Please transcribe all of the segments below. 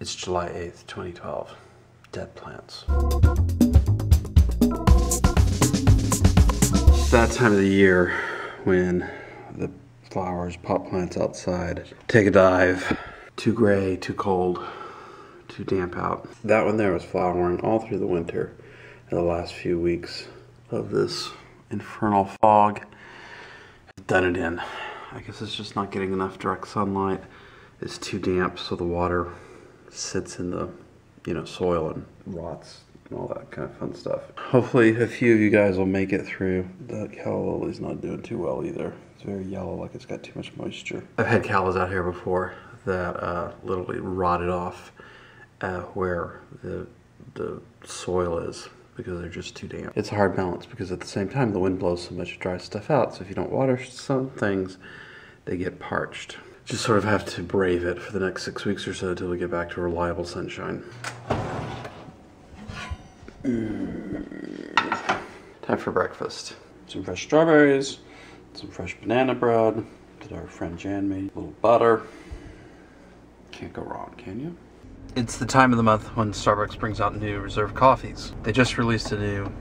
It's July 8th, 2012. Dead plants. That time of the year when the flowers, pot plants outside, take a dive. Too gray, too cold, too damp out. That one there was flowering all through the winter and the last few weeks of this infernal fog. I've done it in. I guess it's just not getting enough direct sunlight. It's too damp, so the water sits in the, soil and rots and all that kind of fun stuff. Hopefully a few of you guys will make it through. The calla lily's not doing too well either. It's very yellow, like it's got too much moisture. I've had callas out here before that literally rotted off where the soil is because they're just too damp. It's a hard balance because at the same time the wind blows so much it dries stuff out, so if you don't water some things, they get parched. Just sort of have to brave it for the next 6 weeks or so until we get back to reliable sunshine. Time for breakfast. Some fresh strawberries, some fresh banana bread that our friend Jan made, a little butter. Can't go wrong, can you? It's the time of the month when Starbucks brings out new reserve coffees. They just released a new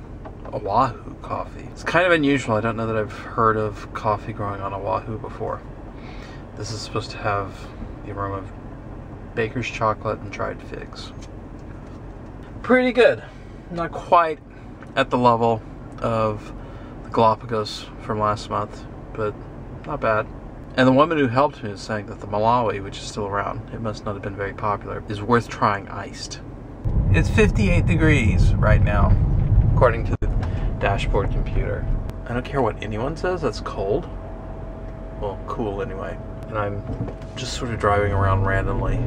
Oahu coffee. It's kind of unusual. I don't know that I've heard of coffee growing on Oahu before. This is supposed to have the aroma of baker's chocolate and dried figs. Pretty good. Not quite at the level of the Galapagos from last month, but not bad. And the woman who helped me is saying that the Malawi, which is still around, it must not have been very popular, is worth trying iced. It's 58 degrees right now, according to the dashboard computer. I don't care what anyone says, that's cold. Well, cool anyway. And I'm just sort of driving around randomly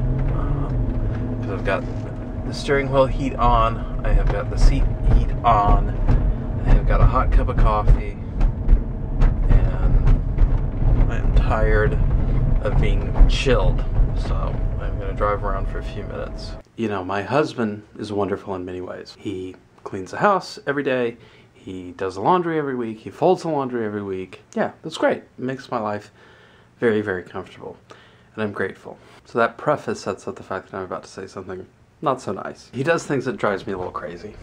because I've got the steering wheel heat on, I have got the seat heat on, I have got a hot cup of coffee, and I'm tired of being chilled, so I'm going to drive around for a few minutes. My husband is wonderful in many ways. He cleans the house every day, he does the laundry every week, he folds the laundry every week. Yeah, that's great. It makes my life very, very comfortable, and I'm grateful. So that preface sets up the fact that I'm about to say something not so nice. He does things that drives me a little crazy.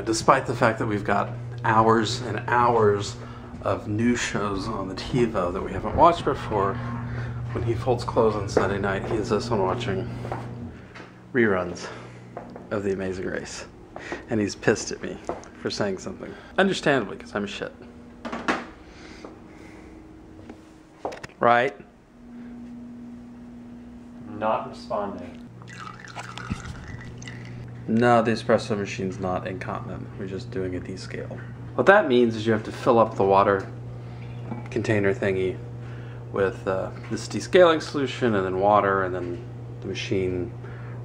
Despite the fact that we've got hours and hours of new shows on the TiVo that we haven't watched before, when he folds clothes on Sunday night, he insists on watching reruns of The Amazing Race. And he's pissed at me for saying something. Understandably, because I'm shit. Right? Not responding. No, the espresso machine's not incontinent. We're just doing a descale. What that means is you have to fill up the water container thingy with this descaling solution and then water, and then the machine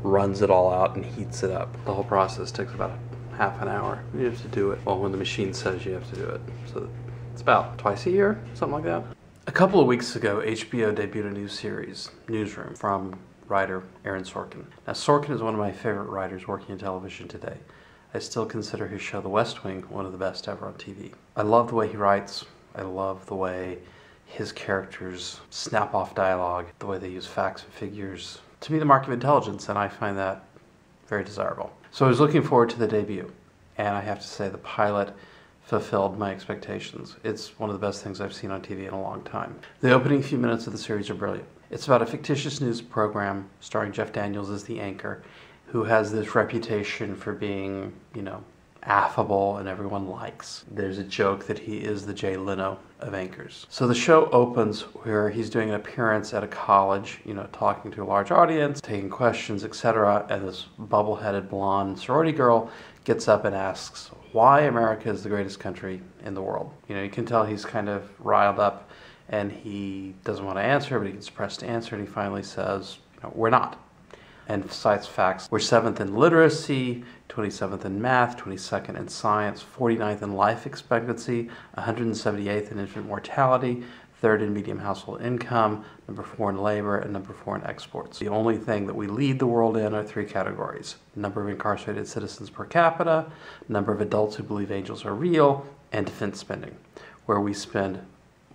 runs it all out and heats it up. The whole process takes about half an hour. You have to do it when the machine says you have to do it. So it's about twice a year, something like that. A couple of weeks ago, HBO debuted a new series, Newsroom, from writer Aaron Sorkin. Now, Sorkin is one of my favorite writers working in television today. I still consider his show The West Wing one of the best ever on TV. I love the way he writes. I love the way his characters snap off dialogue, the way they use facts and figures. To me, the mark of intelligence, and I find that very desirable. So I was looking forward to the debut, and I have to say the pilot fulfilled my expectations. It's one of the best things I've seen on TV in a long time. The opening few minutes of the series are brilliant. It's about a fictitious news program starring Jeff Daniels as the anchor, who has this reputation for being, affable and everyone likes. There's a joke that he is the Jay Leno of anchors. So the show opens where he's doing an appearance at a college, talking to a large audience, taking questions, etc. And this bubble-headed blonde sorority girl gets up and asks why America is the greatest country in the world. You can tell he's kind of riled up and he doesn't want to answer, but he gets pressed to answer, and he finally says, we're not. And cites facts. We're 7th in literacy, 27th in math, 22nd in science, 49th in life expectancy, 178th in infant mortality, 3rd in median household income, number 4 in labor, and number 4 in exports. The only thing that we lead the world in are 3 categories: number of incarcerated citizens per capita, number of adults who believe angels are real, and defense spending, where we spend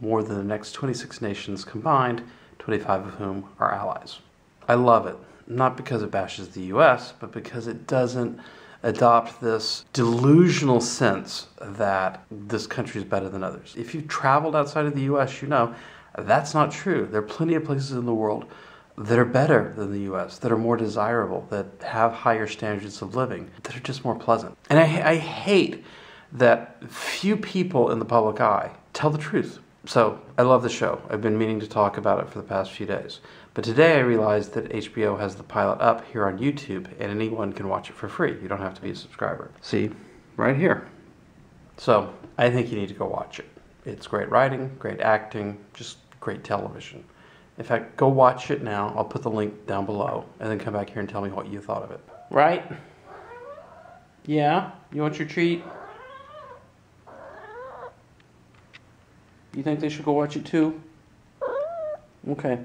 more than the next 26 nations combined, 25 of whom are allies. I love it. not because it bashes the US, but because it doesn't adopt this delusional sense that this country is better than others. If you've traveled outside of the US, you know that's not true. There are plenty of places in the world that are better than the US, that are more desirable, that have higher standards of living, that are just more pleasant. And I hate that few people in the public eye tell the truth. So I love the show. I've been meaning to talk about it for the past few days. But today I realized that HBO has the pilot up here on YouTube, and anyone can watch it for free. You don't have to be a subscriber. See, right here. So I think you need to go watch it. It's great writing, great acting, just great television. In fact, go watch it now. I'll put the link down below, and then come back here and tell me what you thought of it. Right? Yeah? You want your treat? You think they should go watch it too? Okay.